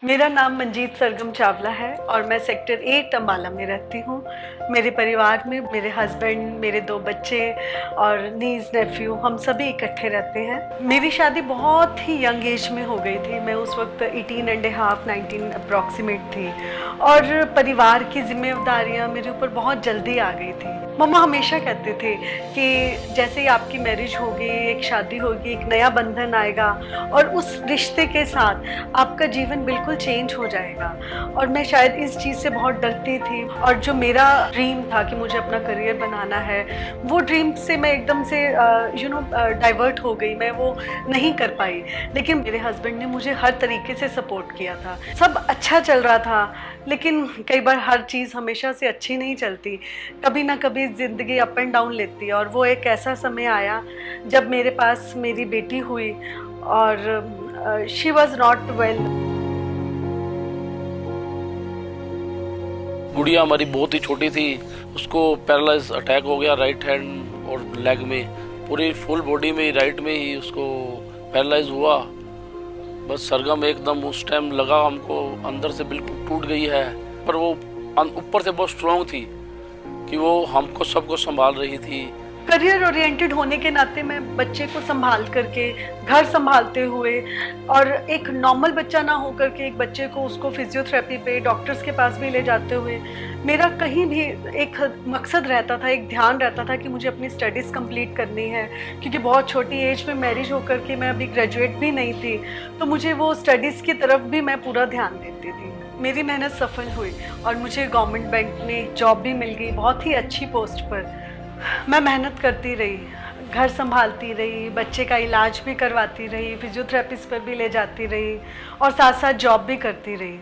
मेरा नाम मंजीत सरगम चावला है और मैं सेक्टर 8 अम्बाला में रहती हूँ। मेरे परिवार में मेरे हस्बैंड, मेरे 2 बच्चे और नीज़ नेफ्यू, हम सभी इकट्ठे रहते हैं। मेरी शादी बहुत ही यंग एज में हो गई थी। मैं उस वक्त 18 एंड हाफ 19 अप्रॉक्सीमेट थी और परिवार की जिम्मेदारियाँ मेरे ऊपर बहुत जल्दी आ गई थी। मम्मा हमेशा कहते थे कि जैसे ही आपकी मैरिज होगी, एक शादी होगी, एक नया बंधन आएगा और उस रिश्ते के साथ आपका जीवन बिल्कुल चेंज हो जाएगा। और मैं शायद इस चीज़ से बहुत डरती थी और जो मेरा ड्रीम था कि मुझे अपना करियर बनाना है, वो ड्रीम से मैं एकदम से डाइवर्ट हो गई, मैं वो नहीं कर पाई। लेकिन मेरे हस्बैंड ने मुझे हर तरीके से सपोर्ट किया था। सब अच्छा चल रहा था, लेकिन कई बार हर चीज़ हमेशा से अच्छी नहीं चलती। कभी ना कभी ज़िंदगी अप एंड डाउन लेती है और वो एक ऐसा समय आया जब मेरे पास मेरी बेटी हुई और शी वॉज नॉट वेल। गुड़िया हमारी बहुत ही छोटी थी, उसको पैरालाइज अटैक हो गया राइट हैंड और लेग में, पूरी फुल बॉडी में राइट में ही उसको पैरालाइज हुआ। बस सरगम एकदम उस टाइम लगा हमको अंदर से बिल्कुल टूट गई है, पर वो ऊपर से बहुत स्ट्रांग थी कि वो हमको सबको संभाल रही थी। करियर ओरिएंटेड होने के नाते मैं बच्चे को संभाल करके, घर संभालते हुए और एक नॉर्मल बच्चा ना हो करके एक बच्चे को उसको फिजियोथेरेपी पे डॉक्टर्स के पास भी ले जाते हुए, मेरा कहीं भी एक मकसद रहता था, एक ध्यान रहता था कि मुझे अपनी स्टडीज़ कंप्लीट करनी है। क्योंकि बहुत छोटी एज में मैरिज होकर के मैं अभी ग्रेजुएट भी नहीं थी, तो मुझे वो स्टडीज़ की तरफ भी मैं पूरा ध्यान देती थी। मेरी मेहनत सफल हुई और मुझे गवर्नमेंट बैंक में जॉब भी मिल गई, बहुत ही अच्छी पोस्ट पर। मैं मेहनत करती रही, घर संभालती रही, बच्चे का इलाज भी करवाती रही, फिजियोथेरेपिस्ट पर भी ले जाती रही और साथ साथ जॉब भी करती रही।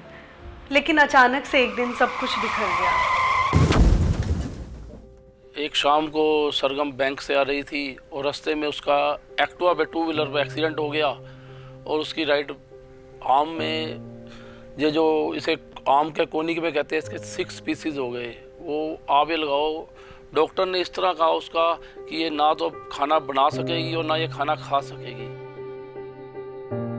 लेकिन अचानक से एक दिन सब कुछ बिखर गया। एक शाम को सरगम बैंक से आ रही थी और रास्ते में उसका एक्टिवा पे 2 व्हीलर पे एक्सीडेंट हो गया और उसकी राइट आर्म में, ये जो इसे आर्म के कोनी पे कहते हैं, इसके 6 पीसीज हो गए। वो आवे लगाओ, डॉक्टर ने इस तरह कहा उसका कि ये ना तो खाना बना सकेगी और ना ये खाना खा सकेगी।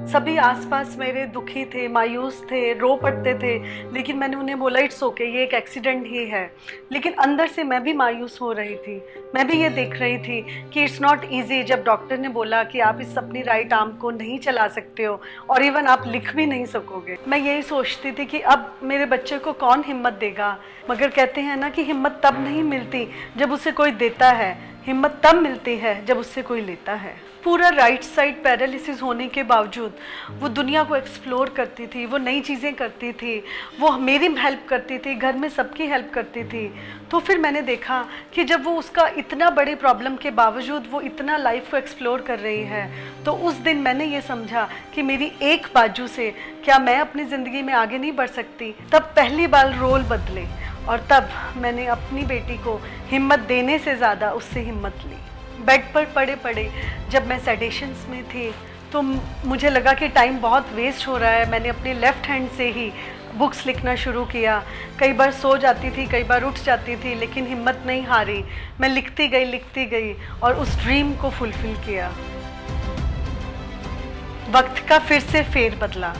सभी आसपास मेरे दुखी थे, मायूस थे, रो पड़ते थे, लेकिन मैंने उन्हें बोला इट्स ओके, ये एक एक्सीडेंट ही है। लेकिन अंदर से मैं भी मायूस हो रही थी। मैं भी ये देख रही थी कि इट्स नॉट इजी। जब डॉक्टर ने बोला कि आप इस अपनी राइट आर्म को नहीं चला सकते हो और इवन आप लिख भी नहीं सकोगे, मैं यही सोचती थी कि अब मेरे बच्चे को कौन हिम्मत देगा। मगर कहते हैं ना कि हिम्मत तब नहीं मिलती जब उसे कोई देता है, हिम्मत तब मिलती है जब उससे कोई लेता है। पूरा राइट साइड पैरालिसिस होने के बावजूद वो दुनिया को एक्सप्लोर करती थी, वो नई चीज़ें करती थी, वो मेरी हेल्प करती थी, घर में सबकी हेल्प करती थी। तो फिर मैंने देखा कि जब वो उसका इतना बड़े प्रॉब्लम के बावजूद वो इतना लाइफ को एक्सप्लोर कर रही है, तो उस दिन मैंने ये समझा कि मेरी एक बाजू से क्या मैं अपनी ज़िंदगी में आगे नहीं बढ़ सकती। तब पहली बार रोल बदले और तब मैंने अपनी बेटी को हिम्मत देने से ज़्यादा उससे हिम्मत ली। बेड पर पड़े पड़े जब मैं सेडेशंस में थी तो मुझे लगा कि टाइम बहुत वेस्ट हो रहा है। मैंने अपने लेफ़्ट हैंड से ही बुक्स लिखना शुरू किया। कई बार सो जाती थी, कई बार उठ जाती थी, लेकिन हिम्मत नहीं हारी। मैं लिखती गई और उस ड्रीम को फुलफ़िल किया। वक्त का फिर से फेर बदला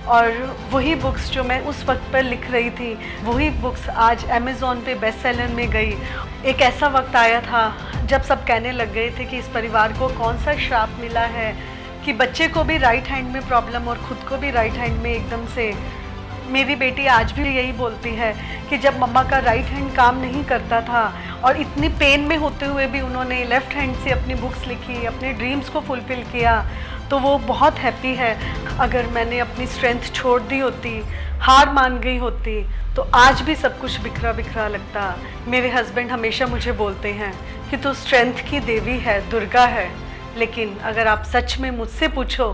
और वही बुक्स जो मैं उस वक्त पर लिख रही थी, वही बुक्स आज अमेज़ॉन पे बेस्ट सेलर में गई। एक ऐसा वक्त आया था जब सब कहने लग गए थे कि इस परिवार को कौन सा श्राप मिला है कि बच्चे को भी राइट हैंड में प्रॉब्लम और ख़ुद को भी राइट हैंड में एकदम से। मेरी बेटी आज भी यही बोलती है कि जब मम्मा का राइट हैंड काम नहीं करता था और इतनी पेन में होते हुए भी उन्होंने लेफ़्ट हैंड से अपनी बुक्स लिखी, अपने ड्रीम्स को फुलफ़िल किया, तो वो बहुत हैप्पी है। अगर मैंने अपनी स्ट्रेंथ छोड़ दी होती, हार मान गई होती, तो आज भी सब कुछ बिखरा बिखरा लगता। मेरे हस्बैंड हमेशा मुझे बोलते हैं कि तू स्ट्रेंथ की देवी है, दुर्गा है। लेकिन अगर आप सच में मुझसे पूछो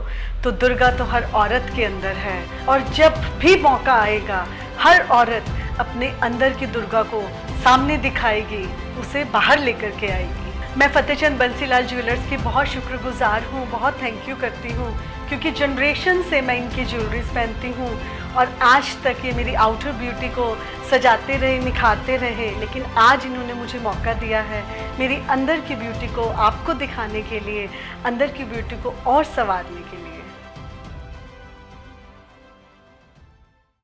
तो दुर्गा तो हर औरत के अंदर है और जब भी मौका आएगा हर औरत अपने अंदर की दुर्गा को सामने दिखाएगी, उसे बाहर लेकर के आएगी। मैं फतेहचंद बंसीलाल ज्वेलर्स की बहुत शुक्रगुजार हूँ, बहुत थैंक यू करती हूँ, क्योंकि जनरेशन से मैं इनकी ज्वेलरीज पहनती हूँ और आज तक ये मेरी आउटर ब्यूटी को सजाते रहे, निखारते रहे। लेकिन आज इन्होंने मुझे मौका दिया है मेरी अंदर की ब्यूटी को आपको दिखाने के लिए, अंदर की ब्यूटी को और संवारने के लिए।